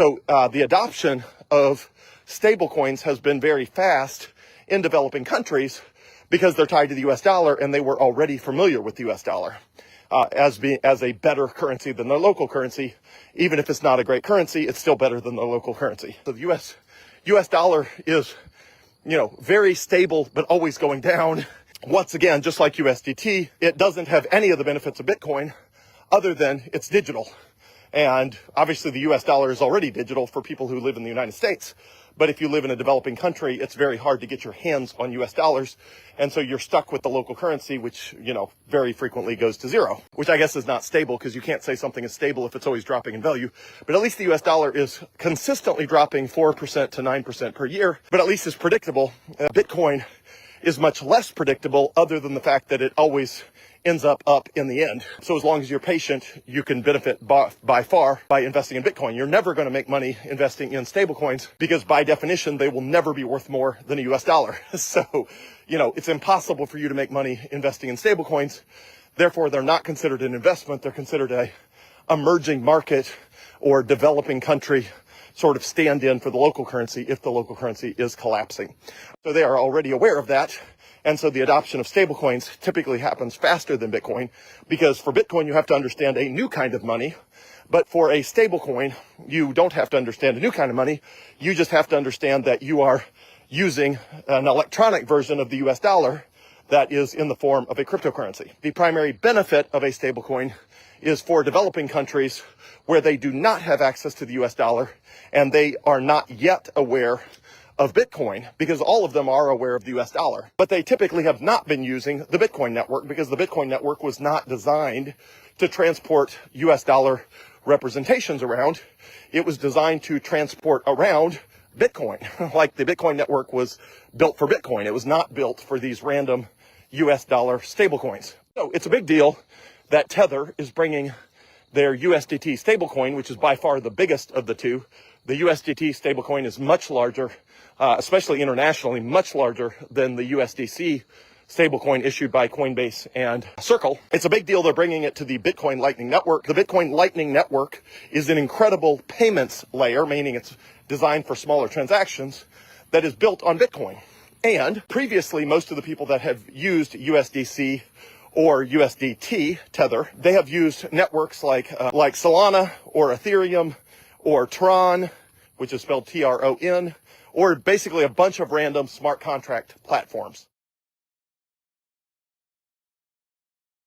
So the adoption of stablecoins has been very fast in developing countries because they're tied to the US dollar and they were already familiar with the US dollar as a better currency than their local currency. Even if it's not a great currency, it's still better than the local currency. So the US dollar is, very stable, but always going down. Once again, just like USDT, it doesn't have any of the benefits of Bitcoin other than it's digital. And obviously the US dollar is already digital for people who live in the United States. But if you live in a developing country, it's very hard to get your hands on US dollars. And so you're stuck with the local currency, which, very frequently goes to zero, which I guess is not stable because you can't say something is stable if it's always dropping in value. But at least the US dollar is consistently dropping 4% to 9% per year, but at least it's predictable. Bitcoin is much less predictable other than the fact that it always ends up in the end. So as long as you're patient, you can benefit by far by investing in Bitcoin. You're never going to make money investing in stablecoins because by definition, they will never be worth more than a US dollar. So, it's impossible for you to make money investing in stablecoins. Therefore, they're not considered an investment. They're considered a emerging market or developing country sort of stand-in for the local currency if the local currency is collapsing. So they are already aware of that. And so the adoption of stablecoins typically happens faster than Bitcoin because for Bitcoin, you have to understand a new kind of money. But for a stablecoin, you don't have to understand a new kind of money. You just have to understand that you are using an electronic version of the US dollar that is in the form of a cryptocurrency. The primary benefit of a stablecoin is for developing countries where they do not have access to the US dollar and they are not yet aware of Bitcoin because all of them are aware of the US dollar, but they typically have not been using the Bitcoin network because the Bitcoin network was not designed to transport US dollar representations around. It was designed to transport around Bitcoin, like the Bitcoin network was built for Bitcoin. It was not built for these random US dollar stablecoins. So it's a big deal that Tether is bringing their USDT stablecoin, which is by far the biggest of the two. The USDT stablecoin is much larger, especially internationally, much larger than the USDC stablecoin issued by Coinbase and Circle. It's a big deal they're bringing it to the Bitcoin Lightning Network. The Bitcoin Lightning Network is an incredible payments layer, meaning it's designed for smaller transactions, that is built on Bitcoin. And previously, most of the people that have used USDC or USDT, Tether, they have used networks like Solana or Ethereum or Tron, which is spelled Tron, or basically a bunch of random smart contract platforms.